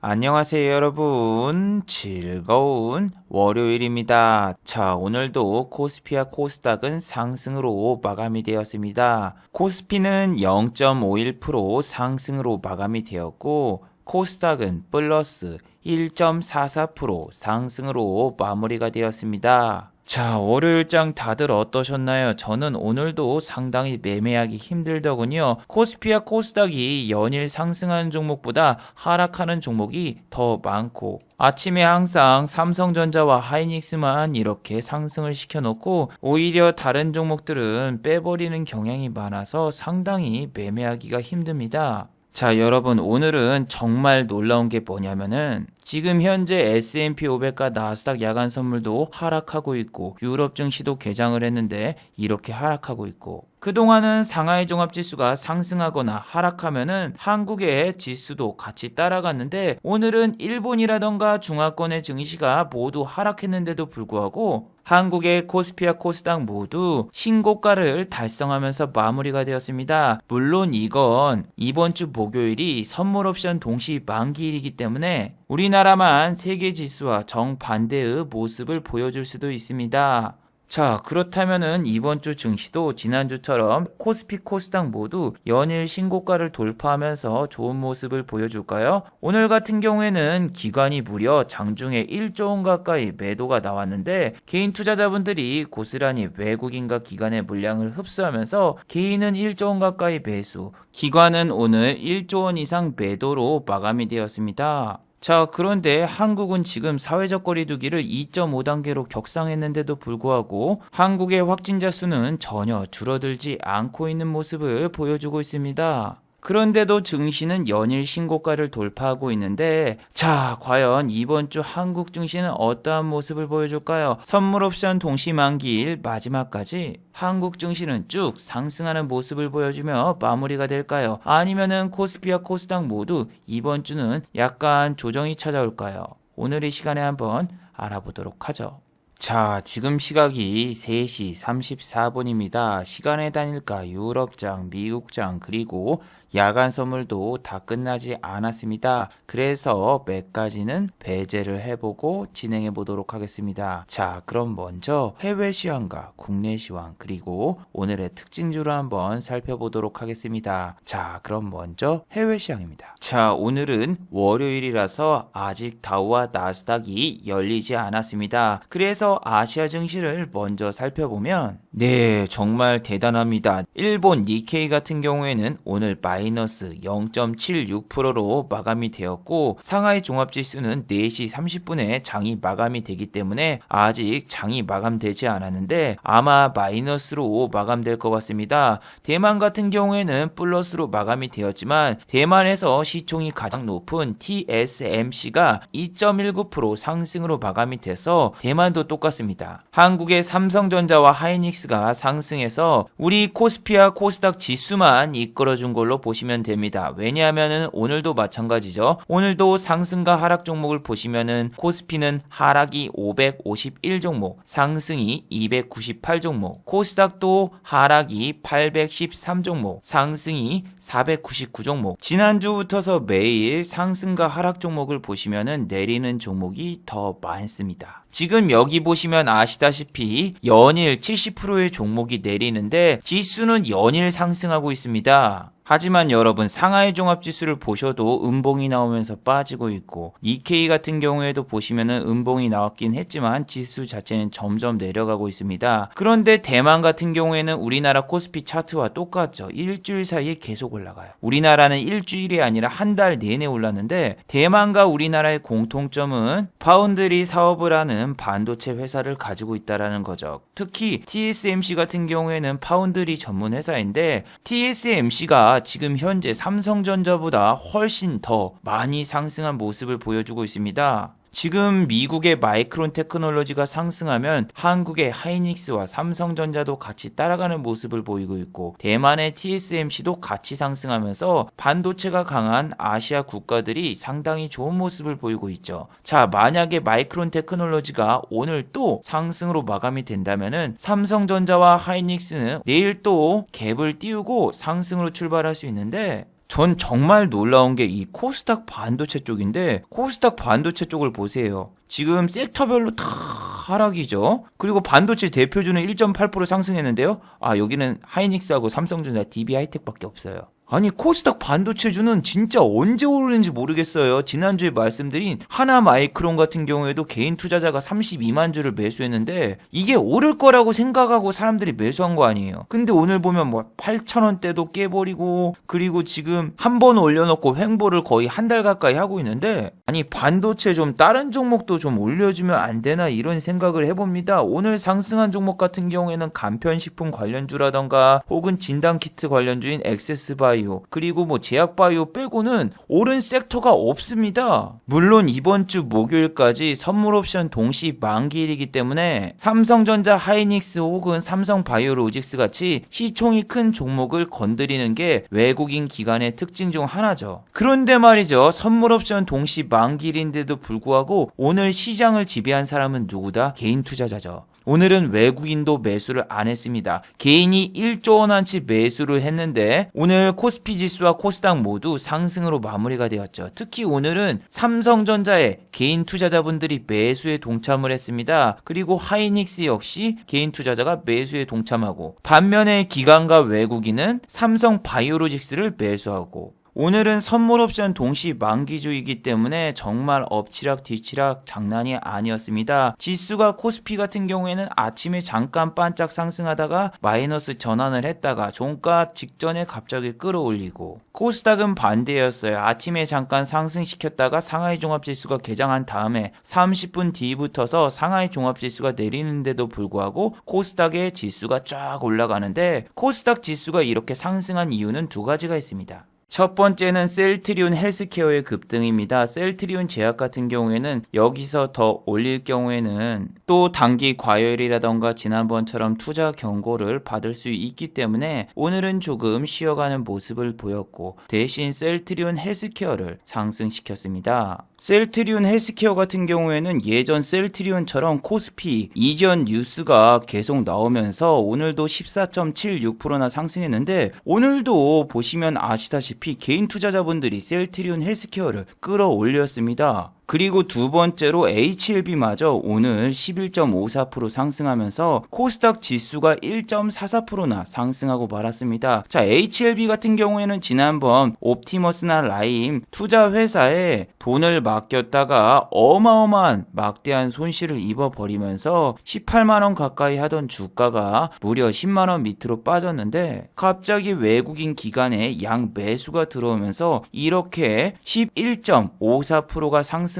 안녕하세요, 여러분. 즐거운 월요일입니다. 자, 오늘도 코스피와 코스닥은 상승으로 마감이 되었습니다. 코스피는 0.51% 상승으로 마감이 되었고, 코스닥은 플러스 1.44% 상승으로 마무리가 되었습니다. 자, 월요일장 다들 어떠셨나요? 저는 오늘도 상당히 매매하기 힘들더군요. 코스피와 코스닥이 연일 상승하는 종목보다 하락하는 종목이 더 많고, 아침에 항상 삼성전자와 하이닉스만 이렇게 상승을 시켜놓고 오히려 다른 종목들은 빼버리는 경향이 많아서 상당히 매매하기가 힘듭니다. 자, 여러분, 오늘은 정말 놀라운 게 뭐냐면은 지금 현재 S&P 500과 나스닥 야간 선물도 하락하고 있고 유럽 증시도 개장을 했는데 이렇게 하락하고 있고, 그동안은 상하이 종합지수가 상승하거나 하락하면은 한국의 지수도 같이 따라갔는데 오늘은 일본이라던가 중화권의 증시가 모두 하락했는데도 불구하고 한국의 코스피와 코스닥 모두 신고가를 달성하면서 마무리가 되었습니다. 물론 이건 이번 주 목요일이 선물 옵션 동시 만기일이기 때문에 우리나라만 세계 지수와 정반대의 모습을 보여줄 수도 있습니다. 자, 그렇다면은 이번 주 증시도 지난주처럼 코스피, 코스닥 모두 연일 신고가를 돌파하면서 좋은 모습을 보여줄까요? 오늘 같은 경우에는 기관이 무려 장중에 1조 원 가까이 매도가 나왔는데 개인 투자자분들이 고스란히 외국인과 기관의 물량을 흡수하면서 개인은 1조 원 가까이 매수, 기관은 오늘 1조 원 이상 매도로 마감이 되었습니다. 자, 그런데 한국은 지금 사회적 거리두기를 2.5단계로 격상했는데도 불구하고 한국의 확진자 수는 전혀 줄어들지 않고 있는 모습을 보여주고 있습니다. 그런데도 증시는 연일 신고가를 돌파하고 있는데, 자, 과연 이번 주 한국 증시는 어떠한 모습을 보여줄까요? 선물 옵션 동시 만기일 마지막까지 한국 증시는 쭉 상승하는 모습을 보여주며 마무리가 될까요? 아니면은 코스피와 코스닥 모두 이번 주는 약간 조정이 찾아올까요? 오늘 이 시간에 한번 알아보도록 하죠. 자, 지금 시각이 3시 34분입니다. 시간의 단일가 유럽장, 미국장, 그리고 야간 선물도 다 끝나지 않았습니다. 그래서 몇 가지는 배제를 해보고 진행해 보도록 하겠습니다. 자, 그럼 먼저 해외 시황과 국내 시황, 그리고 오늘의 특징주를 한번 살펴보도록 하겠습니다. 자, 그럼 먼저 해외 시황입니다. 자, 오늘은 월요일이라서 아직 다우와 나스닥이 열리지 않았습니다. 그래서 아시아 증시를 먼저 살펴보면, 네, 정말 대단합니다. 일본 니케이 같은 경우에는 오늘 마이너스 0.76%로 마감이 되었고, 상하이 종합지수는 4시 30분에 장이 마감이 되기 때문에 아직 장이 마감되지 않았는데 아마 마이너스로 마감될 것 같습니다. 대만 같은 경우에는 플러스로 마감이 되었지만 대만에서 시총이 가장 높은 TSMC가 2.19% 상승으로 마감이 돼서 대만도 똑같습니다. 한국의 삼성전자와 하이닉스가 상승해서 우리 코스피와 코스닥 지수만 이끌어준 걸로 보시면 됩니다. 왜냐하면 오늘도 마찬가지죠. 오늘도 상승과 하락 종목을 보시면은 코스피는 하락이 551 종목, 상승이 298 종목, 코스닥도 하락이 813 종목, 상승이 499 종목. 지난주부터서 매일 상승과 하락 종목을 보시면은 내리는 종목이 더 많습니다. 지금 여기 보시면 아시다시피 연일 70%의 종목이 내리는데 지수는 연일 상승하고 있습니다. 하지만 여러분, 상하이 종합지수를 보셔도 음봉이 나오면서 빠지고 있고, 니케이 같은 경우에도 보시면은 음봉이 나왔긴 했지만 지수 자체는 점점 내려가고 있습니다. 그런데 대만 같은 경우에는 우리나라 코스피 차트와 똑같죠. 일주일 사이에 계속 올라가요. 우리나라는 일주일이 아니라 한 달 내내 올랐는데 대만과 우리나라의 공통점은 파운드리 사업을 하는 반도체 회사를 가지고 있다라는 거죠. 특히 TSMC 같은 경우에는 파운드리 전문 회사인데 TSMC가 지금 현재 삼성전자보다 훨씬 더 많이 상승한 모습을 보여주고 있습니다. 지금 미국의 마이크론 테크놀로지가 상승하면 한국의 하이닉스와 삼성전자도 같이 따라가는 모습을 보이고 있고, 대만의 TSMC도 같이 상승하면서 반도체가 강한 아시아 국가들이 상당히 좋은 모습을 보이고 있죠. 자, 만약에 마이크론 테크놀로지가 오늘 또 상승으로 마감이 된다면은 삼성전자와 하이닉스는 내일 또 갭을 띄우고 상승으로 출발할 수 있는데, 전 정말 놀라운 게 이 코스닥 반도체 쪽인데, 코스닥 반도체 쪽을 보세요. 지금 섹터별로 다 하락이죠. 그리고 반도체 대표주는 1.8% 상승했는데요. 여기는 하이닉스하고 삼성전자, DB하이텍밖에 없어요. 아니, 코스닥 반도체주는 진짜 언제 오르는지 모르겠어요. 지난주에 말씀드린 하나마이크론 같은 경우에도 개인 투자자가 32만 주를 매수했는데 이게 오를 거라고 생각하고 사람들이 매수한 거 아니에요. 근데 오늘 보면 뭐 8,000원대도 깨버리고, 그리고 지금 한 번 올려놓고 횡보를 거의 한 달 가까이 하고 있는데, 아니 반도체 좀 다른 종목도 좀 올려주면 안 되나 이런 생각을 해봅니다. 오늘 상승한 종목 같은 경우에는 간편식품 관련주라던가 혹은 진단키트 관련주인 액세스바이오, 그리고 뭐 제약바이오 빼고는 오른 섹터가 없습니다. 물론 이번 주 목요일까지 선물옵션 동시 만기일이기 때문에 삼성전자, 하이닉스 혹은 삼성바이오로직스 같이 시총이 큰 종목을 건드리는 게 외국인 기관의 특징 중 하나죠. 그런데 말이죠, 선물옵션 동시 만기일인데도 불구하고 오늘 시장을 지배한 사람은 누구다? 개인 투자자죠. 오늘은 외국인도 매수를 안 했습니다. 개인이 1조 원어치 매수를 했는데 오늘 코스피 지수와 코스닥 모두 상승으로 마무리가 되었죠. 특히 오늘은 삼성전자에 개인 투자자분들이 매수에 동참을 했습니다. 그리고 하이닉스 역시 개인 투자자가 매수에 동참하고, 반면에 기관과 외국인은 삼성바이오로직스를 매수하고, 오늘은 선물옵션 동시 만기주이기 때문에 정말 엎치락 뒤치락 장난이 아니었습니다. 지수가 코스피 같은 경우에는 아침에 잠깐 반짝 상승하다가 마이너스 전환을 했다가 종가 직전에 갑자기 끌어올리고, 코스닥은 반대였어요. 아침에 잠깐 상승시켰다가 상하이 종합지수가 개장한 다음에 30분 뒤부터서 상하이 종합지수가 내리는데도 불구하고 코스닥의 지수가 쫙 올라가는데, 코스닥 지수가 이렇게 상승한 이유는 두 가지가 있습니다. 첫 번째는 셀트리온 헬스케어의 급등입니다. 셀트리온 제약 같은 경우에는 여기서 더 올릴 경우에는 또 단기 과열이라던가 지난번처럼 투자 경고를 받을 수 있기 때문에 오늘은 조금 쉬어가는 모습을 보였고, 대신 셀트리온 헬스케어를 상승시켰습니다. 셀트리온 헬스케어 같은 경우에는 예전 셀트리온처럼 코스피 이전 뉴스가 계속 나오면서 오늘도 14.76%나 상승했는데, 오늘도 보시면 아시다시피 개인 투자자분들이 셀트리온 헬스케어를 끌어올렸습니다. 그리고 두 번째로 HLB마저 오늘 11.54% 상승하면서 코스닥 지수가 1.44%나 상승하고 말았습니다. 자, HLB 같은 경우에는 지난번 옵티머스나 라임 투자 회사에 돈을 맡겼다가 어마어마한 막대한 손실을 입어버리면서 18만원 가까이 하던 주가가 무려 10만원 밑으로 빠졌는데, 갑자기 외국인 기관의 양 매수가 들어오면서 이렇게 11.54%가 상승하면서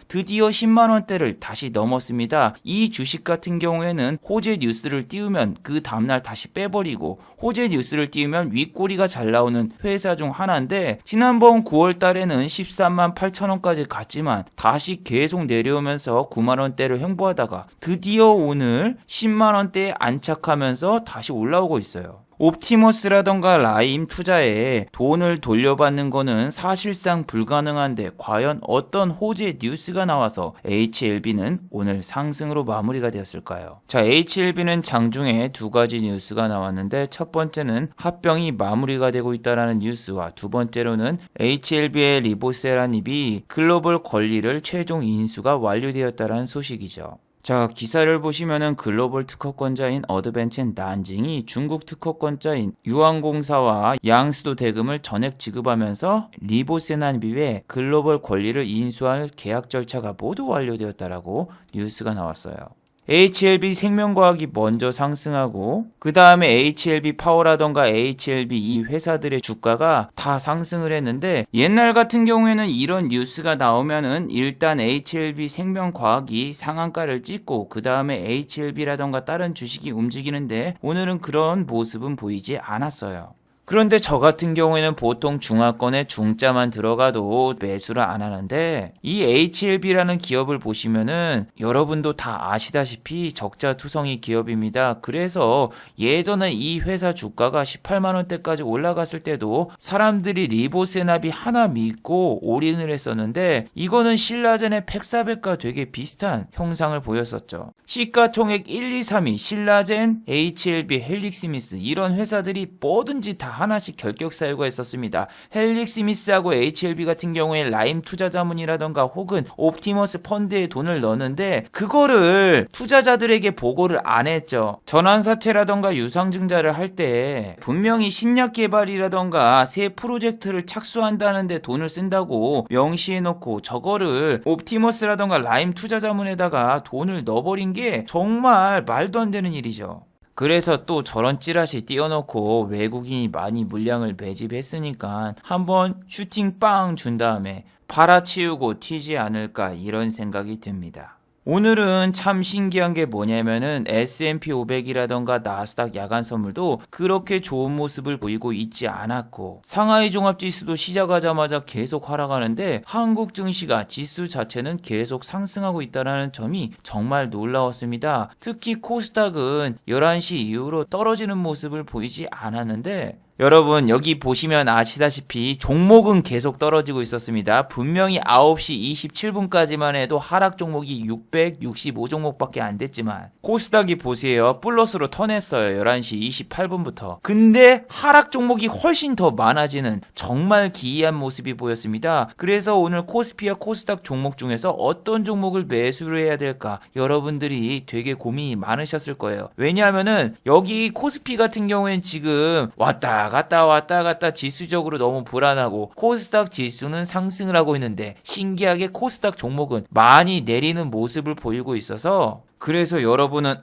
드디어 10만원대를 다시 넘었습니다. 이 주식 같은 경우에는 호재 뉴스를 띄우면 그 다음날 다시 빼버리고, 호재 뉴스를 띄우면 윗꼬리가 잘 나오는 회사 중 하나인데, 지난번 9월 달에는 13만 8천원까지 갔지만 다시 계속 내려오면서 9만원대를 횡보하다가 드디어 오늘 10만원대에 안착하면서 다시 올라오고 있어요. 옵티머스라던가 라임 투자에 돈을 돌려받는 거는 사실상 불가능한데, 과연 어떤 호재 뉴스가 나와서 HLB는 오늘 상승으로 마무리가 되었을까요? 자, HLB는 장중에 두 가지 뉴스가 나왔는데, 첫 번째는 합병이 마무리가 되고 있다는 뉴스와, 두 번째로는 HLB의 리보세라닙이 글로벌 권리를 최종 인수가 완료되었다는 소식이죠. 자, 기사를 보시면은 글로벌 특허권자인 어드벤첸 난징이 중국 특허권자인 유황공사와 양수도 대금을 전액 지급하면서 리보세나비의 글로벌 권리를 인수할 계약 절차가 모두 완료되었다라고 뉴스가 나왔어요. HLB 생명과학이 먼저 상승하고, 그 다음에 HLB 파워라던가 HLB 이 회사들의 주가가 다 상승을 했는데, 옛날 같은 경우에는 이런 뉴스가 나오면은 일단 HLB 생명과학이 상한가를 찍고 그 다음에 HLB라던가 다른 주식이 움직이는데, 오늘은 그런 모습은 보이지 않았어요. 그런데 저 같은 경우에는 보통 중하권에 중자만 들어가도 매수를 안 하는데, 이 HLB라는 기업을 보시면은 여러분도 다 아시다시피 적자투성이 기업입니다. 그래서 예전에 이 회사 주가가 18만원대까지 올라갔을 때도 사람들이 리보세납이 하나 믿고 올인을 했었는데, 이거는 신라젠의 팩사백과 되게 비슷한 형상을 보였었죠. 시가총액 1, 2, 3위 신라젠, HLB, 헬릭스미스 이런 회사들이 뭐든지 다 하나씩 결격 사유가 있었습니다. 헬릭 스미스하고 HLB 같은 경우에 라임 투자자문이라던가 혹은 옵티머스 펀드에 돈을 넣었는데 그거를 투자자들에게 보고를 안 했죠. 전환사채라던가 유상증자를 할 때 분명히 신약 개발이라던가 새 프로젝트를 착수한다는데 돈을 쓴다고 명시해놓고 저거를 옵티머스라던가 라임 투자자문에다가 돈을 넣어버린 게 정말 말도 안 되는 일이죠. 그래서 또 저런 찌라시 띄워놓고 외국인이 많이 물량을 매집했으니까 한번 슈팅 빵 준 다음에 팔아치우고 튀지 않을까 이런 생각이 듭니다. 오늘은 참 신기한 게 뭐냐면은 S&P 500이라던가 나스닥 야간 선물도 그렇게 좋은 모습을 보이고 있지 않았고 상하이 종합지수도 시작하자마자 계속 하락하는데 한국 증시가 지수 자체는 계속 상승하고 있다는 점이 정말 놀라웠습니다. 특히 코스닥은 11시 이후로 떨어지는 모습을 보이지 않았는데 여러분 여기 보시면 아시다시피 종목은 계속 떨어지고 있었습니다. 분명히 9시 27분까지만 해도 하락 종목이 665종목밖에 안 됐지만 코스닥이 보세요. 플러스로 턴했어요. 11시 28분부터. 근데 하락 종목이 훨씬 더 많아지는 정말 기이한 모습이 보였습니다. 그래서 오늘 코스피와 코스닥 종목 중에서 어떤 종목을 매수를 해야 될까 여러분들이 되게 고민이 많으셨을 거예요. 왜냐하면은 여기 코스피 같은 경우엔 지금 왔다 갔다 지수적으로 너무 불안하고 코스닥 지수는 상승을 하고 있는데 신기하게 코스닥 종목은 많이 내리는 모습을 보이고 있어서 그래서 여러분은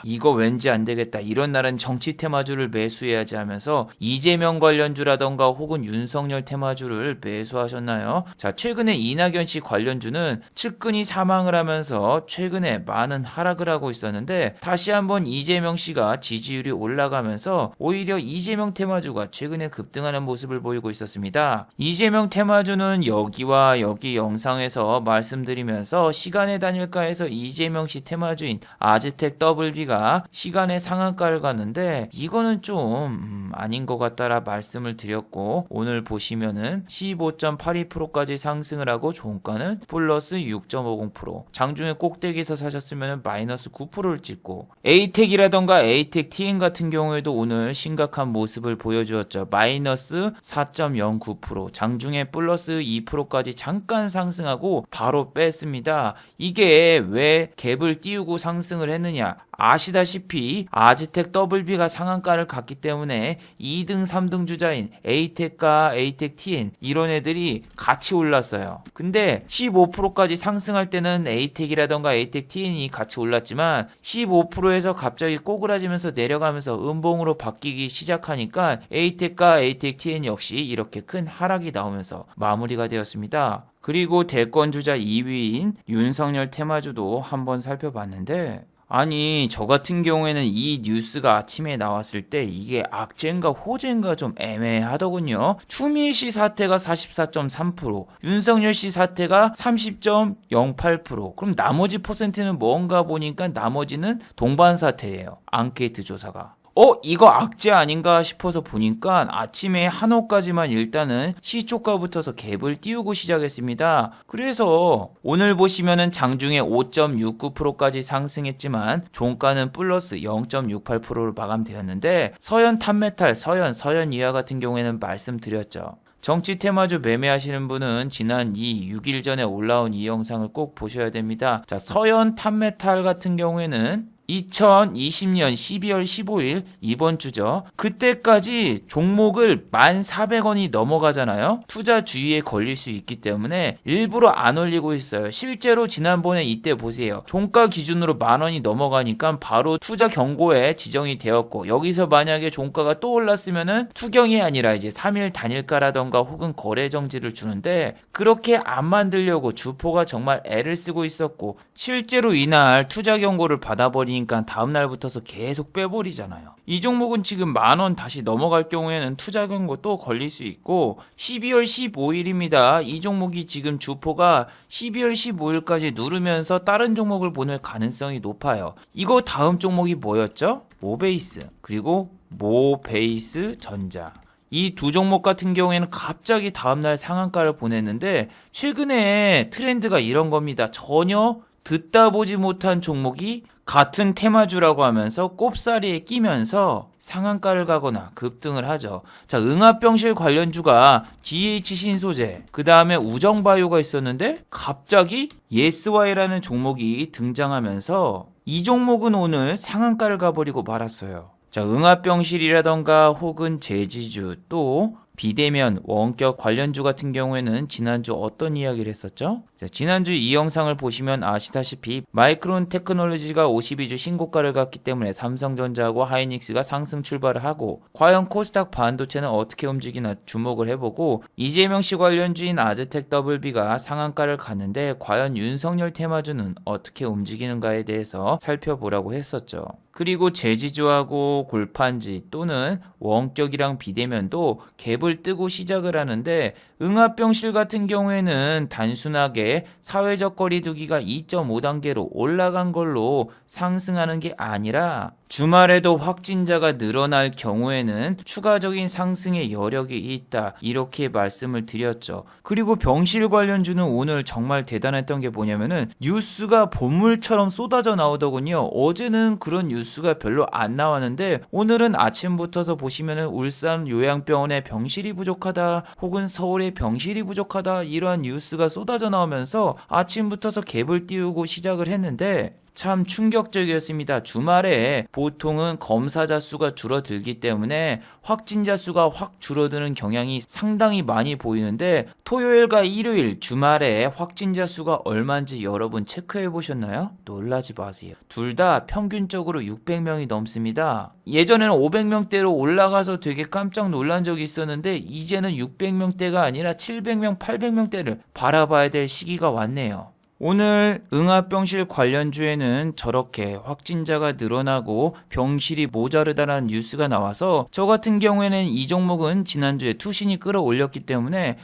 이거 왠지 안 되겠다. 이런 날은 정치 테마주를 매수해야지 하면서 이재명 관련주라던가 혹은 윤석열 테마주를 매수하셨나요? 자, 최근에 이낙연 씨 관련주는 측근이 사망을 하면서 최근에 많은 하락을 하고 있었는데 다시 한번 이재명 씨가 지지율이 올라가면서 오히려 이재명 테마주가 최근에 급등하는 모습을 보이고 있었습니다. 이재명 테마주는 여기와 여기 영상에서 말씀드리면서 시간의 단일가에서 이재명 씨 테마주 아즈텍 WB가 시간의 상한가를 갔는데 이거는 좀 아닌 것 같다라 말씀을 드렸고 오늘 보시면은 15.82%까지 상승을 하고 종가는 플러스 6.50% 장중에 꼭대기에서 사셨으면 마이너스 9%를 찍고 에이텍이라던가 에이텍 TN 같은 경우에도 오늘 심각한 모습을 보여주었죠. 마이너스 4.09% 장중에 플러스 2%까지 잠깐 상승하고 바로 뺐습니다. 이게 왜 갭을 띄우고 상승을 했느냐? 아시다시피 아즈텍 WB가 상한가를 갔기 때문에 2등 3등 주자인 에이텍과 에이텍 TN 이런 애들이 같이 올랐어요. 근데 15%까지 상승할 때는 에이텍이라던가 에이텍 TN이 같이 올랐지만 15%에서 갑자기 꼬그라지면서 내려가면서 음봉으로 바뀌기 시작하니까 에이텍과 에이텍 TN 역시 이렇게 큰 하락이 나오면서 마무리가 되었습니다. 그리고 대권 주자 2위인 윤석열 테마주도 한번 살펴봤는데 아니 저 같은 경우에는 이 뉴스가 아침에 나왔을 때 이게 악재인가 호재인가 좀 애매하더군요. 추미애 씨 사태가 44.3%, 윤석열 씨 사태가 30.08%. 그럼 나머지 퍼센트는 뭔가 보니까 나머지는 동반 사태예요. 앙케이트 조사가. 이거 악재 아닌가 싶어서 보니까 아침에 한호까지만 일단은 시초가 붙어서 갭을 띄우고 시작했습니다. 그래서 오늘 보시면은 장중에 5.69%까지 상승했지만 종가는 플러스 0.68%로 마감되었는데 서현 탑메탈, 서현 이하 같은 경우에는 말씀드렸죠. 정치 테마주 매매하시는 분은 지난 6일 전에 올라온 이 영상을 꼭 보셔야 됩니다. 자, 서현 탑메탈 같은 경우에는 2020년 12월 15일 이번 주죠. 그때까지 종목을 1,400원이 넘어가잖아요. 투자 주의에 걸릴 수 있기 때문에 일부러 안 올리고 있어요. 실제로 지난번에 이때 보세요. 종가 기준으로 10,000원이 넘어가니까 바로 투자 경고에 지정이 되었고 여기서 만약에 종가가 또 올랐으면은 투경이 아니라 이제 3일 단일가라던가 혹은 거래 정지를 주는데 그렇게 안 만들려고 주포가 정말 애를 쓰고 있었고 실제로 이날 투자 경고를 받아버리니 다음 날부터서 계속 빼버리잖아요. 이 종목은 지금 10,000원 다시 넘어갈 경우에는 투자 경고 또 걸릴 수 있고 12월 15일입니다. 이 종목이 지금 주포가 12월 15일까지 누르면서 다른 종목을 보낼 가능성이 높아요. 이거 다음 종목이 뭐였죠? 모베이스 그리고 모베이스 전자. 이 두 종목 같은 경우에는 갑자기 다음날 상한가를 보냈는데 최근에 트렌드가 이런 겁니다. 전혀 듣다 보지 못한 종목이 같은 테마주라고 하면서 꼽사리에 끼면서 상한가를 가거나 급등을 하죠. 자, 응압병실 관련주가 GH 신소재, 그 다음에 우정바이오가 있었는데 갑자기 예스와이라는 종목이 등장하면서 이 종목은 오늘 상한가를 가버리고 말았어요. 자, 응압병실이라던가 혹은 제지주 또 비대면 원격 관련주 같은 경우에는 지난주 어떤 이야기를 했었죠? 자, 지난주 이 영상을 보시면 아시다시피 마이크론 테크놀로지가 52주 신고가를 갔기 때문에 삼성전자하고 하이닉스가 상승 출발을 하고 과연 코스닥 반도체는 어떻게 움직이나 주목을 해보고 이재명씨 관련주인 아즈텍 더블비가 상한가를 갔는데 과연 윤석열 테마주는 어떻게 움직이는가에 대해서 살펴보라고 했었죠. 그리고 제지주하고 골판지 또는 원격이랑 비대면도 갭을 뜨고 시작을 하는데 응압병실 같은 경우에는 단순하게 사회적 거리두기가 2.5단계로 올라간 걸로 상승하는 게 아니라 주말에도 확진자가 늘어날 경우에는 추가적인 상승의 여력이 있다, 이렇게 말씀을 드렸죠. 그리고 병실 관련주는 오늘 정말 대단했던 게 뭐냐면은 뉴스가 보물처럼 쏟아져 나오더군요. 어제는 그런 뉴스가 별로 안 나왔는데 오늘은 아침부터서 보시면은 울산 요양병원에 병실이 부족하다 혹은 서울에 병실이 부족하다 이러한 뉴스가 쏟아져 나오면서 아침부터서 갭을 띄우고 시작을 했는데 참 충격적이었습니다. 주말에 보통은 검사자 수가 줄어들기 때문에 확진자 수가 확 줄어드는 경향이 상당히 많이 보이는데 토요일과 일요일 주말에 확진자 수가 얼마인지 여러분 체크해 보셨나요? 놀라지 마세요. 둘 다 평균적으로 600명이 넘습니다. 예전에는 500명대로 올라가서 되게 깜짝 놀란 적이 있었는데 이제는 600명대가 아니라 700명, 800명대를 바라봐야 될 시기가 왔네요. 오늘 응압병실 관련주에는 저렇게 확진자가 늘어나고 병실이 모자르다라는 뉴스가 나와서 저 같은 경우에는 이 종목은 지난주에 투신이 끌어올렸기 때문에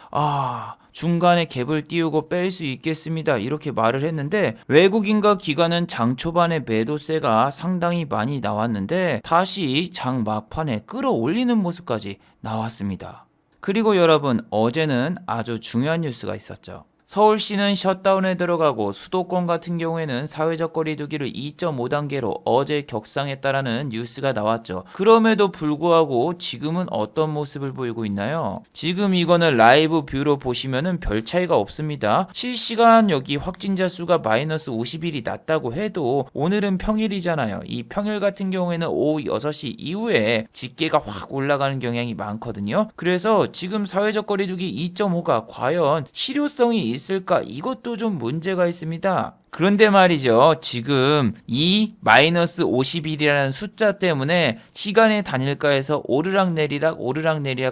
중간에 갭을 띄우고 뺄 수 있겠습니다, 이렇게 말을 했는데 외국인과 기관은 장 초반에 매도세가 상당히 많이 나왔는데 다시 장 막판에 끌어올리는 모습까지 나왔습니다. 그리고 여러분, 어제는 아주 중요한 뉴스가 있었죠. 서울시는 셧다운에 들어가고 수도권 같은 경우에는 사회적 거리두기를 2.5단계로 어제 격상했다라는 뉴스가 나왔죠. 그럼에도 불구하고 지금은 어떤 모습을 보이고 있나요? 지금 이거는 라이브 뷰로 보시면은 별 차이가 없습니다. 실시간 여기 확진자 수가 마이너스 50일이 낮다고 해도 오늘은 평일이잖아요. 이 평일 같은 경우에는 오후 6시 이후에 집계가 확 올라가는 경향이 많거든요. 그래서 지금 사회적 거리두기 2.5가 과연 실효성이 있을까? 이것도 좀 문제가 있습니다. 그런데 말이죠, 지금 이 마이너스 50일이라는 숫자 때문에 시간의 단일가에서 오르락내리락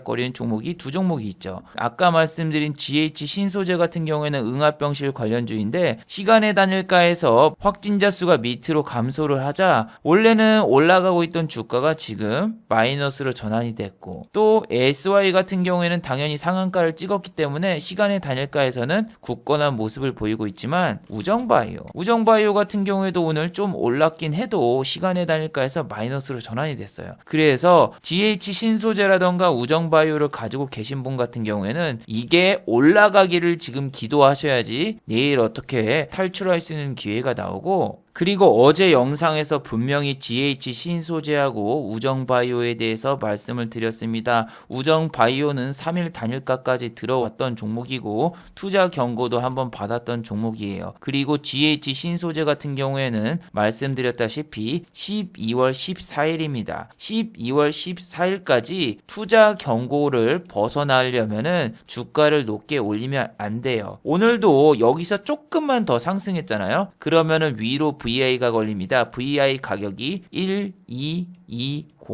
거리는 종목이 두 종목이 있죠. 아까 말씀드린 GH 신소재 같은 경우에는 응압병실 관련주인데 시간의 단일가에서 확진자 수가 밑으로 감소를 하자 원래는 올라가고 있던 주가가 지금 마이너스로 전환이 됐고, 또 SY 같은 경우에는 당연히 상한가를 찍었기 때문에 시간의 단일가에서는 굳건한 모습을 보이고 있지만 우정바이오 같은 경우에도 오늘 좀 올랐긴 해도 시간의 단일가에서 마이너스로 전환이 됐어요. 그래서 GH 신소재라던가 우정바이오를 가지고 계신 분 같은 경우에는 이게 올라가기를 지금 기도하셔야지 내일 어떻게 탈출할 수 있는 기회가 나오고, 그리고 어제 영상에서 분명히 GH 신소재하고 우정바이오에 대해서 말씀을 드렸습니다. 우정바이오는 3일 단일가까지 들어왔던 종목이고 투자 경고도 한번 받았던 종목이에요. 그리고 GH 신소재 같은 경우에는 말씀드렸다시피 12월 14일입니다. 12월 14일까지 투자 경고를 벗어나려면은 주가를 높게 올리면 안 돼요. 오늘도 여기서 조금만 더 상승했잖아요. 그러면은 위로 VI가 걸립니다. VI 가격이 12200.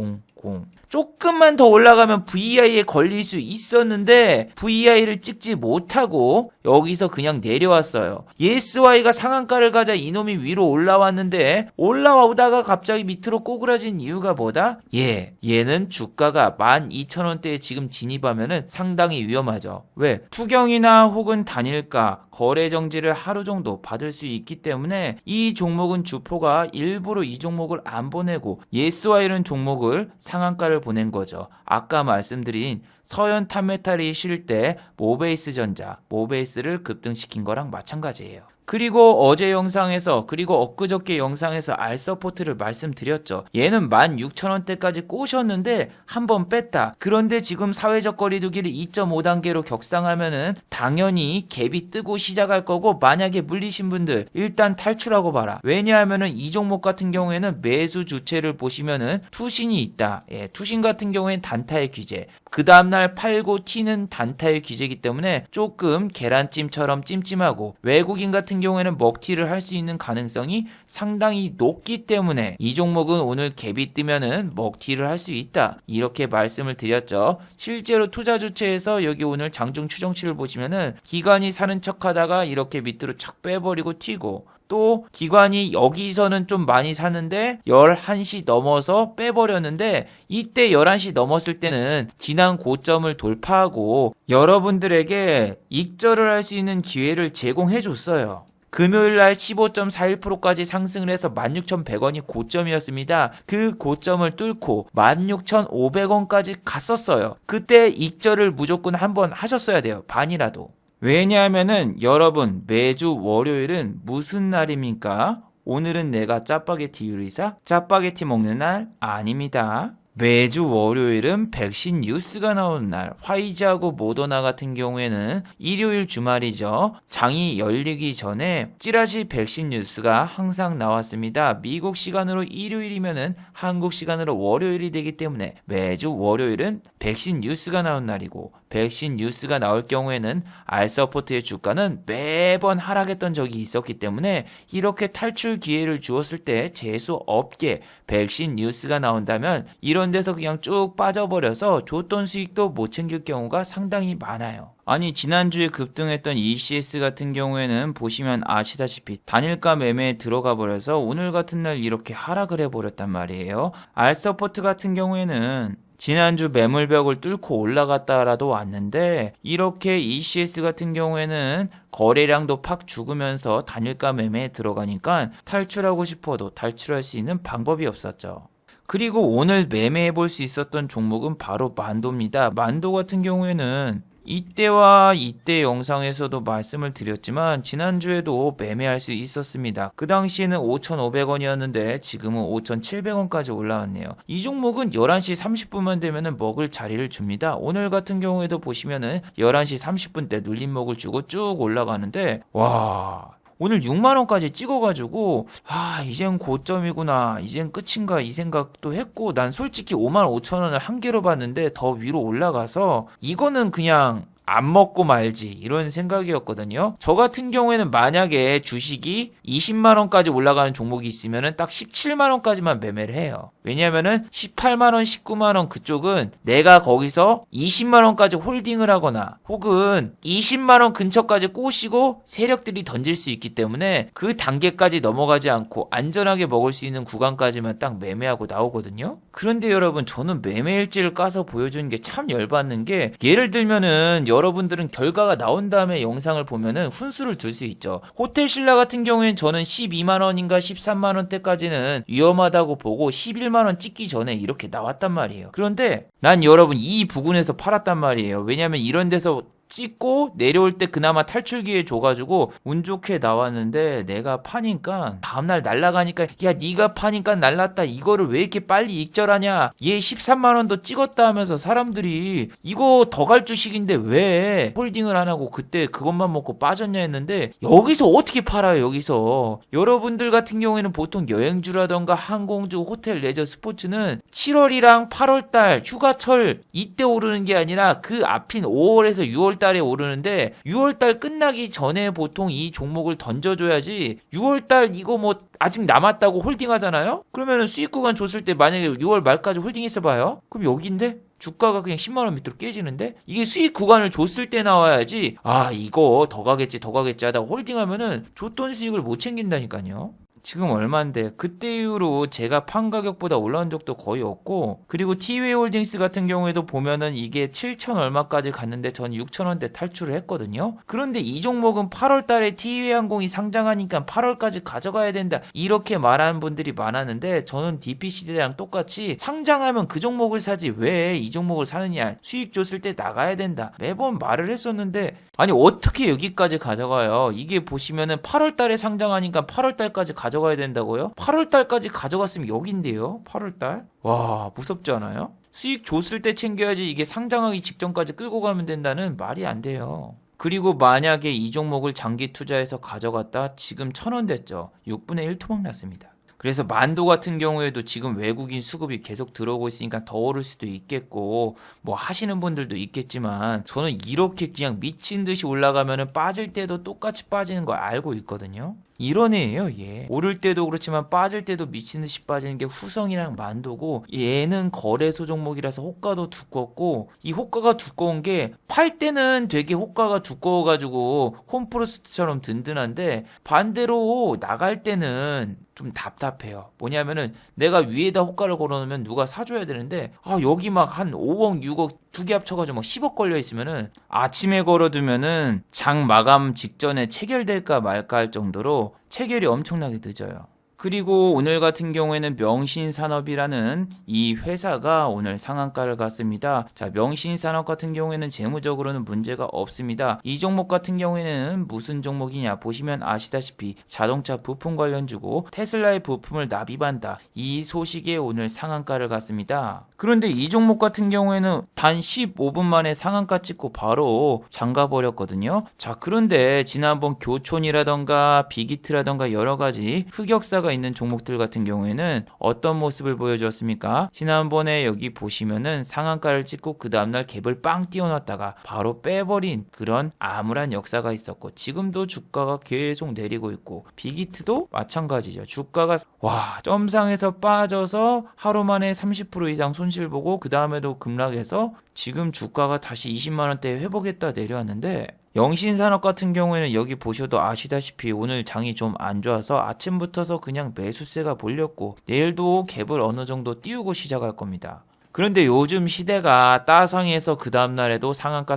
조금만 더 올라가면 VI에 걸릴 수 있었는데 VI를 찍지 못하고 여기서 그냥 내려왔어요. ESY가 상한가를 가자 이놈이 위로 올라왔는데 올라오다가 갑자기 밑으로 꼬그라진 이유가 뭐다? 얘는 주가가 12,000원대에 지금 진입하면은 상당히 위험하죠. 왜? 투경이나 혹은 단일가, 거래 정지를 하루 정도 받을 수 있기 때문에 이 종목은 주포가 일부러 이 종목을 안 보내고 예스와 이런 종목을 상한가를 보낸 거죠. 아까 말씀드린 서현 탑메탈이 쉴 때 모베이스 전자, 모베이스를 급등시킨 거랑 마찬가지예요. 그리고 어제 영상에서 그리고 엊그저께 영상에서 알서포트를 말씀드렸죠. 얘는 16,000원대까지 꼬셨는데 한번 뺐다. 그런데 지금 사회적 거리두기를 2.5단계로 격상하면은 당연히 갭이 뜨고 시작할 거고, 만약에 물리신 분들 일단 탈출하고 봐라. 왜냐하면은 이 종목 같은 경우에는 매수 주체를 보시면은 투신이 있다. 투신 같은 경우에는 단타의 귀재. 그 다음날 팔고 튀는 단타의 귀재이기 때문에 조금 계란찜처럼 찜찜하고, 외국인 같은 경우에는 먹튀를 할 수 있는 가능성이 상당히 높기 때문에 이 종목은 오늘 갭이 뜨면은 먹튀를 할 수 있다, 이렇게 말씀을 드렸죠. 실제로 투자 주체에서 여기 오늘 장중 추정치를 보시면은 기관이 사는 척 하다가 이렇게 밑으로 착 빼버리고 튀고, 또 기관이 여기서는 좀 많이 사는데 11시 넘어서 빼버렸는데, 이때 11시 넘었을 때는 지난 고점을 돌파하고 여러분들에게 익절을 할 수 있는 기회를 제공해 줬어요. 금요일날 15.41%까지 상승을 해서 16,100원이 고점이었습니다. 그 고점을 뚫고 16,500원까지 갔었어요. 그때 익절을 무조건 한번 하셨어야 돼요. 반이라도. 왜냐하면은 여러분, 매주 월요일은 무슨 날입니까? 오늘은 내가 짜파게티 요리사? 짜파게티 먹는 날? 아닙니다. 매주 월요일은 백신 뉴스가 나오는 날. 화이자하고 모더나 같은 경우에는 일요일 주말이죠. 장이 열리기 전에 찌라시 백신 뉴스가 항상 나왔습니다. 미국 시간으로 일요일이면은 한국 시간으로 월요일이 되기 때문에 매주 월요일은 백신 뉴스가 나온 날이고, 백신 뉴스가 나올 경우에는 알서포트의 주가는 매번 하락했던 적이 있었기 때문에 이렇게 탈출 기회를 주었을 때 재수 없게 백신 뉴스가 나온다면 이런 데서 그냥 쭉 빠져버려서 줬던 수익도 못 챙길 경우가 상당히 많아요. 아니, 지난주에 급등했던 ECS 같은 경우에는 보시면 아시다시피 단일가 매매에 들어가 버려서 오늘 같은 날 이렇게 하락을 해버렸단 말이에요. 알서포트 같은 경우에는 지난주 매물벽을 뚫고 올라갔다라도 왔는데, 이렇게 ECS 같은 경우에는 거래량도 팍 죽으면서 단일가 매매에 들어가니까 탈출하고 싶어도 탈출할 수 있는 방법이 없었죠. 그리고 오늘 매매해 볼 수 있었던 종목은 바로 만도입니다. 만도 같은 경우에는 이때와 이때 영상에서도 말씀을 드렸지만 지난주에도 매매할 수 있었습니다. 그 당시에는 5,500원이었는데 지금은 5,700원까지 올라왔네요. 이 종목은 11시 30분만 되면 먹을 자리를 줍니다. 오늘 같은 경우에도 보시면은 11시 30분 때 눌림목을 주고 쭉 올라가는데, 와, 오늘 6만원까지 찍어가지고 이젠 고점이구나, 이젠 끝인가 이 생각도 했고, 난 솔직히 55,000원을 한 개로 봤는데 더 위로 올라가서 이거는 그냥 안 먹고 말지, 이런 생각이었거든요. 저 같은 경우에는 만약에 주식이 20만원까지 올라가는 종목이 있으면은 딱 17만원까지만 매매를 해요. 왜냐면은 18만원, 19만원 그쪽은 내가 거기서 20만원까지 홀딩을 하거나 혹은 20만원 근처까지 꼬시고 세력들이 던질 수 있기 때문에 그 단계까지 넘어가지 않고 안전하게 먹을 수 있는 구간까지만 딱 매매하고 나오거든요. 그런데 여러분, 저는 매매일지를 까서 보여주는 게 참 열받는 게, 예를 들면은 여러분들은 결과가 나온 다음에 영상을 보면은 훈수를 둘 수 있죠. 호텔신라 같은 경우에는 저는 12만원인가 13만원대까지는 위험하다고 보고 11만원 찍기 전에 이렇게 나왔단 말이에요. 그런데 난 여러분 이 부근에서 팔았단 말이에요. 왜냐면 이런 데서 찍고 내려올 때 그나마 탈출 기회 줘가지고 운 좋게 나왔는데, 내가 파니까 다음날 날라가니까 야, 네가 파니까 날랐다, 이거를 왜 이렇게 빨리 익절하냐, 얘 13만원도 찍었다 하면서 사람들이 이거 더 갈 주식인데 왜 홀딩을 안 하고 그때 그것만 먹고 빠졌냐 했는데, 여기서 어떻게 팔아요. 여기서 여러분들 같은 경우에는 보통 여행주라던가 항공주, 호텔, 레저, 스포츠는 7월이랑 8월달 휴가철 이때 오르는 게 아니라 그 앞인 5월에서 6월 달에 오르는데, 6월달 끝나기 전에 보통 이 종목을 던져줘야지. 6월달 이거 뭐 아직 남았다고 홀딩하잖아요. 그러면은 수익 구간 줬을 때 만약에 6월 말까지 홀딩했어 봐요. 그럼 여기인데 주가가 그냥 10만원 밑으로 깨지는데, 이게 수익 구간을 줬을 때 나와야지 이거 더 가겠지 하다가 홀딩하면은 줬던 수익을 못 챙긴다니까요. 지금 얼만데 그때 이후로 제가 판 가격보다 올라온 적도 거의 없고, 그리고 티웨이홀딩스 같은 경우에도 보면은 이게 7천 얼마까지 갔는데 전 6천원대 탈출을 했거든요. 그런데 이 종목은 8월달에 티웨이항공이 상장하니까 8월까지 가져가야 된다 이렇게 말하는 분들이 많았는데, 저는 DPC대랑 똑같이 상장하면 그 종목을 사지 왜 이 종목을 사느냐, 수익 줬을 때 나가야 된다 매번 말을 했었는데, 아니 어떻게 여기까지 가져가요? 이게 보시면은 8월달에 상장하니까 8월달까지 가져가야 된다고요? 8월달까지 가져갔으면 여긴데요. 8월달? 와, 무섭지 않아요? 수익 줬을 때 챙겨야지 이게 상장하기 직전까지 끌고 가면 된다는 말이 안 돼요. 그리고 만약에 이 종목을 장기 투자해서 가져갔다 지금 1,000원 됐죠. 6분의 1 토막 났습니다. 그래서 만도 같은 경우에도 지금 외국인 수급이 계속 들어오고 있으니까 더 오를 수도 있겠고, 뭐 하시는 분들도 있겠지만, 저는 이렇게 그냥 미친 듯이 올라가면은 빠질 때도 똑같이 빠지는 걸 알고 있거든요. 이런 애예요, 얘. 오를 때도 그렇지만 빠질 때도 미친 듯이 빠지는 게 후성이랑 만도고, 얘는 거래소 종목이라서 호가도 두껍고, 이 호가가 두꺼운 게 팔 때는 되게 호가가 두꺼워가지고 홈프로스트처럼 든든한데, 반대로 나갈 때는 좀 답답해요. 뭐냐면은 내가 위에다 호가를 걸어놓으면 누가 사줘야 되는데, 여기 막 한 5억 6억 두 개 합쳐가지고 막 10억 걸려 있으면은 아침에 걸어두면은 장 마감 직전에 체결될까 말까 할 정도로 체결이 엄청나게 늦어요. 그리고 오늘 같은 경우에는 명신산업이라는 이 회사가 오늘 상한가를 갔습니다. 자, 명신산업 같은 경우에는 재무적으로는 문제가 없습니다. 이 종목 같은 경우에는 무슨 종목이냐 보시면 아시다시피 자동차 부품 관련주고 테슬라의 부품을 납입한다. 이 소식에 오늘 상한가를 갔습니다. 그런데 이 종목 같은 경우에는 단 15분 만에 상한가 찍고 바로 잠가버렸거든요. 자, 그런데 지난번 교촌이라던가 비기트라던가 여러가지 흑역사가 있는 종목들 같은 경우에는 어떤 모습을 보여주었습니까? 지난번에 여기 보시면은 상한가를 찍고 그 다음날 갭을 빵 띄워놨다가 바로 빼버린 그런 암울한 역사가 있었고, 지금도 주가가 계속 내리고 있고, 비기트도 마찬가지죠. 주가가 점상에서 빠져서 하루 만에 30% 이상 손실 보고 그 다음에도 급락해서 지금 주가가 다시 20만원대에 회복했다 내려왔는데, 영신산업 같은 경우에는 여기 보셔도 아시다시피 오늘 장이 좀 안 좋아서 아침부터서 그냥 매수세가 몰렸고 내일도 갭을 어느 정도 띄우고 시작할 겁니다. 그런데 요즘 시대가 따상에서 그 다음날에도 상한가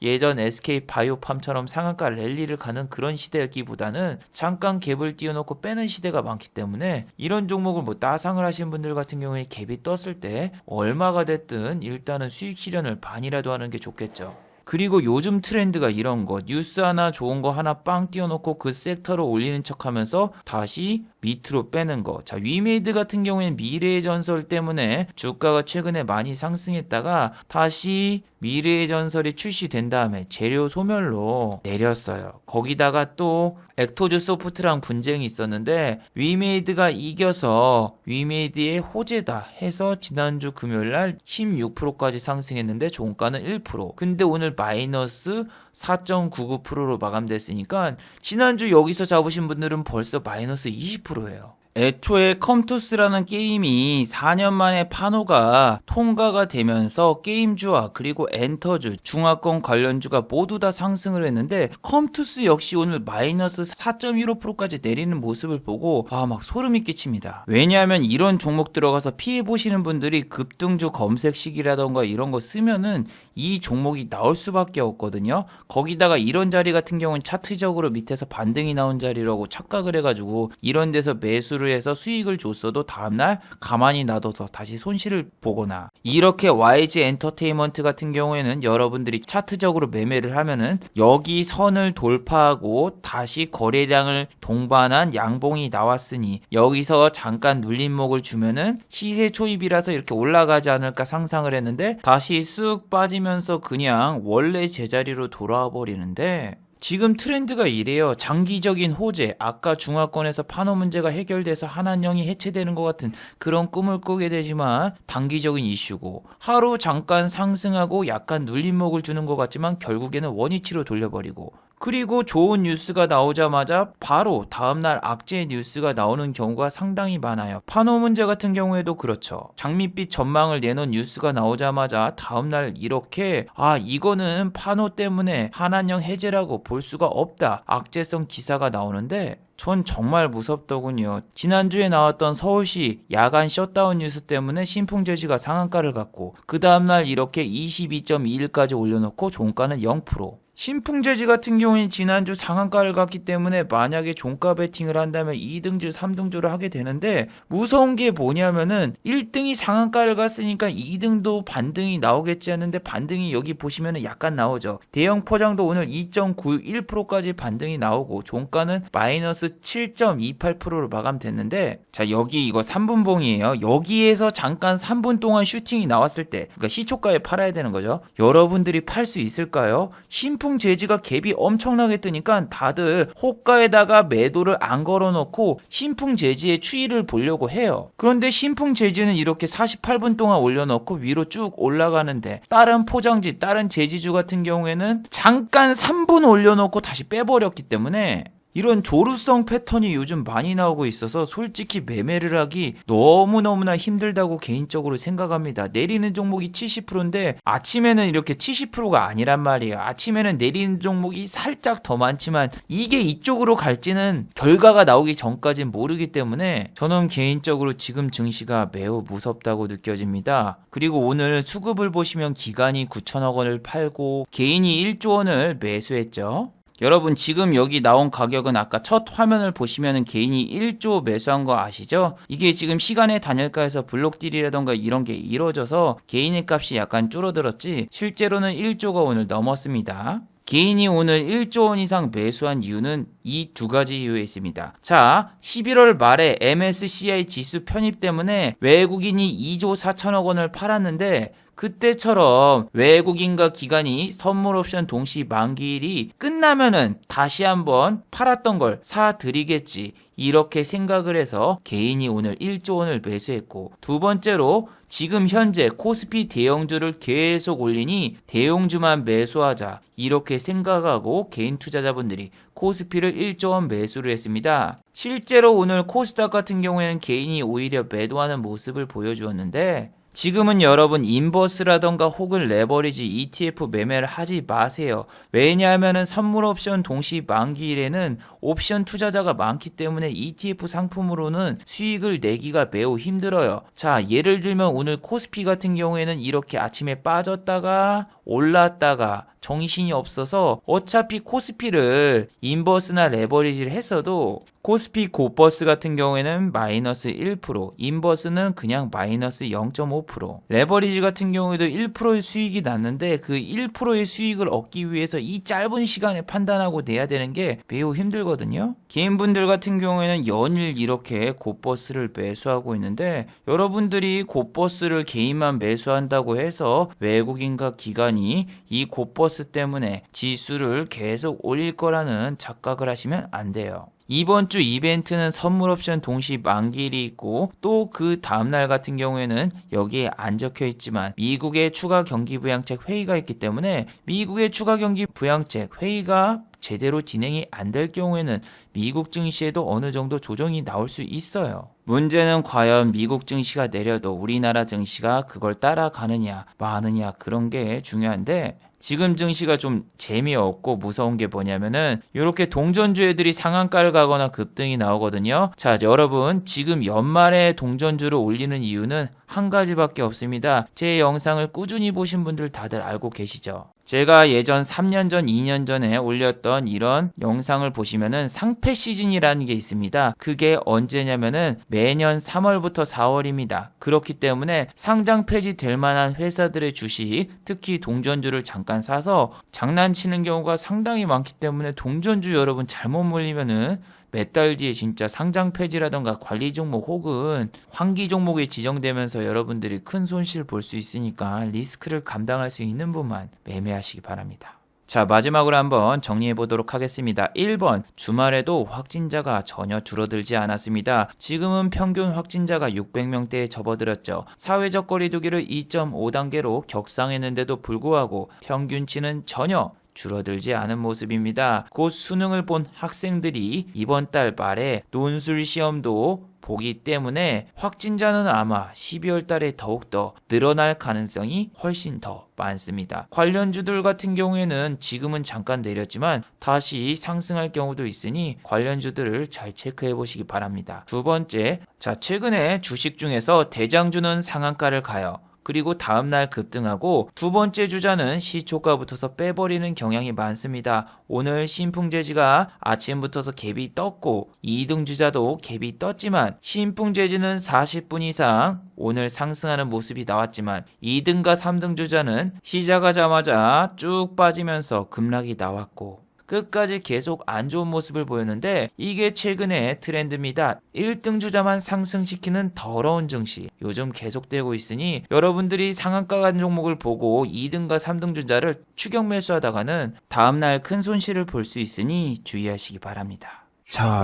예전 SK바이오팜처럼 상한가 랠리를 가는 그런 시대였기보다는 잠깐 갭을 띄워놓고 빼는 시대가 많기 때문에, 이런 종목을 뭐 따상을 하신 분들 같은 경우에 갭이 떴을 때 얼마가 됐든 일단은 수익 실현을 반이라도 하는 게 좋겠죠. 그리고 요즘 트렌드가 이런 거, 뉴스 하나 좋은 거 하나 빵 띄워놓고 그 섹터로 올리는 척 하면서 다시 밑으로 빼는 거. 자, 위메이드 같은 경우에는 미래의 전설 때문에 주가가 최근에 많이 상승했다가 다시 미래의 전설이 출시된 다음에 재료 소멸로 내렸어요. 거기다가 또 액토즈 소프트랑 분쟁이 있었는데 위메이드가 이겨서 위메이드의 호재다 해서 지난주 금요일날 16%까지 상승했는데 종가는 1%. 근데 오늘 마이너스 4.99%로 마감됐으니까 지난주 여기서 잡으신 분들은 벌써 마이너스 20%예요. 애초에 컴투스라는 게임이 4년 만에 판호가 통과가 되면서 게임주와 그리고 엔터주, 중화권 관련주가 모두 다 상승을 했는데, 컴투스 역시 오늘 마이너스 4.15%까지 내리는 모습을 보고 막 소름이 끼칩니다. 왜냐하면 이런 종목 들어가서 피해 보시는 분들이 급등주 검색식이라던가 이런 거 쓰면은 이 종목이 나올 수밖에 없거든요. 거기다가 이런 자리 같은 경우는 차트적으로 밑에서 반등이 나온 자리라고 착각을 해가지고 이런 데서 매수를 해서 수익을 줬어도 다음날 가만히 놔둬서 다시 손실을 보거나, 이렇게 YG 엔터테인먼트 같은 경우에는 여러분들이 차트적으로 매매를 하면은 여기 선을 돌파하고 다시 거래량을 동반한 양봉이 나왔으니 여기서 잠깐 눌림목을 주면은 시세 초입이라서 이렇게 올라가지 않을까 상상을 했는데 다시 쑥 빠지면서 그냥 원래 제자리로 돌아와 버리는데, 지금 트렌드가 이래요. 장기적인 호재, 아까 중화권에서 판호 문제가 해결돼서 한한령이 해체되는 것 같은 그런 꿈을 꾸게 되지만 단기적인 이슈고, 하루 잠깐 상승하고 약간 눌림목을 주는 것 같지만 결국에는 원위치로 돌려버리고, 그리고 좋은 뉴스가 나오자마자 바로 다음날 악재 뉴스가 나오는 경우가 상당히 많아요. 파노 문제 같은 경우에도 그렇죠. 장밋빛 전망을 내놓은 뉴스가 나오자마자 다음날 이렇게 이거는 파노 때문에 한한령 해제라고 볼 수가 없다, 악재성 기사가 나오는데 전 정말 무섭더군요. 지난주에 나왔던 서울시 야간 셧다운 뉴스 때문에 신풍제지가 상한가를 갔고 그 다음날 이렇게 22.21까지 올려놓고 종가는 0%. 신풍제지 같은 경우는 지난주 상한가를 갔기 때문에 만약에 종가 베팅을 한다면 2등주 3등주를 하게 되는데, 무서운 게 뭐냐면은 1등이 상한가를 갔으니까 2등도 반등이 나오겠지 하는데 반등이 여기 보시면은 약간 나오죠. 대형 포장도 오늘 2.91%까지 반등이 나오고 종가는 마이너스 7.28%로 마감됐는데, 자 여기 이거 3분봉이에요. 여기에서 잠깐 3분 동안 슈팅이 나왔을 때, 그러니까 시초가에 팔아야 되는 거죠. 여러분들이 팔 수 있을까요? 신풍제지가 갭이 엄청나게 뜨니까 다들 호가에다가 매도를 안 걸어놓고 신풍제지의 추이를 보려고 해요. 그런데 신풍제지는 이렇게 48분 동안 올려놓고 위로 쭉 올라가는데, 다른 포장지, 다른 제지주 같은 경우에는 잠깐 3분 올려놓고 다시 빼버렸기 때문에 이런 조루성 패턴이 요즘 많이 나오고 있어서 솔직히 매매를 하기 너무너무나 힘들다고 개인적으로 생각합니다. 내리는 종목이 70%인데 아침에는 이렇게 70%가 아니란 말이에요. 아침에는 내리는 종목이 살짝 더 많지만 이게 이쪽으로 갈지는 결과가 나오기 전까진 모르기 때문에 저는 개인적으로 지금 증시가 매우 무섭다고 느껴집니다. 그리고 오늘 수급을 보시면 기관이 9천억 원을 팔고 개인이 1조 원을 매수했죠. 여러분 지금 여기 나온 가격은 아까 첫 화면을 보시면은 개인이 1조 매수한 거 아시죠? 이게 지금 시간의 단일가에서 블록딜이라던가 이런 게 이루어져서 개인의 값이 약간 줄어들었지 실제로는 1조가 오늘 넘었습니다. 개인이 오늘 1조 원 이상 매수한 이유는 이 두 가지 이유에 있습니다. 자, 11월 말에 MSCI 지수 편입 때문에 외국인이 2조 4천억 원을 팔았는데, 그때처럼 외국인과 기관이 선물 옵션 동시 만기일이 끝나면은 다시 한번 팔았던 걸 사드리겠지, 이렇게 생각을 해서 개인이 오늘 1조 원을 매수했고, 두 번째로 지금 현재 코스피 대형주를 계속 올리니 대형주만 매수하자, 이렇게 생각하고 개인 투자자분들이 코스피를 1조 원 매수를 했습니다. 실제로 오늘 코스닥 같은 경우에는 개인이 오히려 매도하는 모습을 보여주었는데, 지금은 여러분 인버스라던가 혹은 레버리지 ETF 매매를 하지 마세요. 왜냐하면 선물 옵션 동시 만기일에는 옵션 투자자가 많기 때문에 ETF 상품으로는 수익을 내기가 매우 힘들어요. 자, 예를 들면 오늘 코스피 같은 경우에는 이렇게 아침에 빠졌다가 올랐다가 정신이 없어서 어차피 코스피를 인버스나 레버리지를 했어도 코스피 고버스 같은 경우에는 마이너스 1%, 인버스는 그냥 마이너스 0.5%, 레버리지 같은 경우에도 1%의 수익이 났는데 그 1%의 수익을 얻기 위해서 이 짧은 시간에 판단하고 내야 되는 게 매우 힘들거든요. 개인분들 같은 경우에는 연일 이렇게 고버스를 매수하고 있는데, 여러분들이 고버스를 개인만 매수한다고 해서 외국인과 기관이 이 고버스 때문에 지수를 계속 올릴 거라는 착각을 하시면 안 돼요. 이번 주 이벤트는 선물 옵션 동시 만기일이 있고, 또 그 다음날 같은 경우에는 여기에 안 적혀 있지만 미국의 추가 경기 부양책 회의가 있기 때문에 미국의 추가 경기 부양책 회의가 제대로 진행이 안 될 경우에는 미국 증시에도 어느 정도 조정이 나올 수 있어요. 문제는 과연 미국 증시가 내려도 우리나라 증시가 그걸 따라가느냐 마느냐, 그런 게 중요한데, 지금 증시가 좀 재미없고 무서운 게 뭐냐면은 이렇게 동전주 애들이 상한가를 가거나 급등이 나오거든요. 자, 여러분 지금 연말에 동전주를 올리는 이유는 한 가지밖에 없습니다. 제 영상을 꾸준히 보신 분들 다들 알고 계시죠? 제가 예전 3년 전, 2년 전에 올렸던 이런 영상을 보시면은 상패 시즌이라는 게 있습니다. 그게 언제냐면은 매년 3월부터 4월입니다. 그렇기 때문에 상장 폐지될 만한 회사들의 주식, 특히 동전주를 잠깐 사서 장난치는 경우가 상당히 많기 때문에 동전주 여러분 잘못 몰리면은 몇 달 뒤에 진짜 상장 폐지라던가 관리 종목 혹은 환기 종목에 지정되면서 여러분들이 큰 손실 볼 수 있으니까 리스크를 감당할 수 있는 분만 매매하시기 바랍니다. 자, 마지막으로 한번 정리해 보도록 하겠습니다. 1번, 주말에도 확진자가 전혀 줄어들지 않았습니다. 지금은 평균 확진자가 600명대에 접어들었죠. 사회적 거리두기를 2.5단계로 격상했는데도 불구하고 평균치는 전혀 줄어들지 않은 모습입니다. 곧 수능을 본 학생들이 이번 달 말에 논술 시험도 보기 때문에 확진자는 아마 12월 달에 더욱더 늘어날 가능성이 훨씬 더 많습니다. 관련주들 같은 경우에는 지금은 잠깐 내렸지만 다시 상승할 경우도 있으니 관련주들을 잘 체크해 보시기 바랍니다. 두 번째, 최근에 주식 중에서 대장주는 상한가를 가요. 그리고 다음날 급등하고 두 번째 주자는 시초가 붙어서 빼버리는 경향이 많습니다. 오늘 신풍재지가 아침부터서 갭이 떴고 2등 주자도 갭이 떴지만 신풍재지는 40분 이상 오늘 상승하는 모습이 나왔지만 2등과 3등 주자는 시작하자마자 쭉 빠지면서 급락이 나왔고 끝까지 계속 안 좋은 모습을 보였는데 이게 최근의 트렌드입니다. 1등 주자만 상승시키는 더러운 증시 요즘 계속되고 있으니 여러분들이 상한가 간 종목을 보고 2등과 3등 주자를 추격 매수하다가는 다음날 큰 손실을 볼 수 있으니 주의하시기 바랍니다.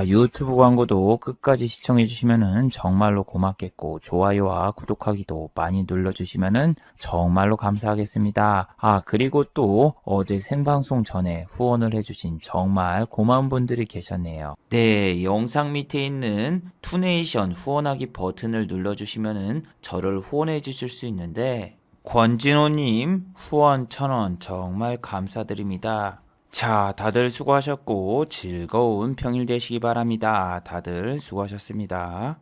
유튜브 광고도 끝까지 시청해주시면 정말로 고맙겠고 좋아요와 구독하기도 많이 눌러주시면 정말로 감사하겠습니다. 그리고 또 어제 생방송 전에 후원을 해주신 정말 고마운 분들이 계셨네요. 네, 영상 밑에 있는 투네이션 후원하기 버튼을 눌러주시면 저를 후원해 주실 수 있는데 권진호님 후원 1,000원 정말 감사드립니다. 다들 수고하셨고 즐거운 평일 되시기 바랍니다. 다들 수고하셨습니다.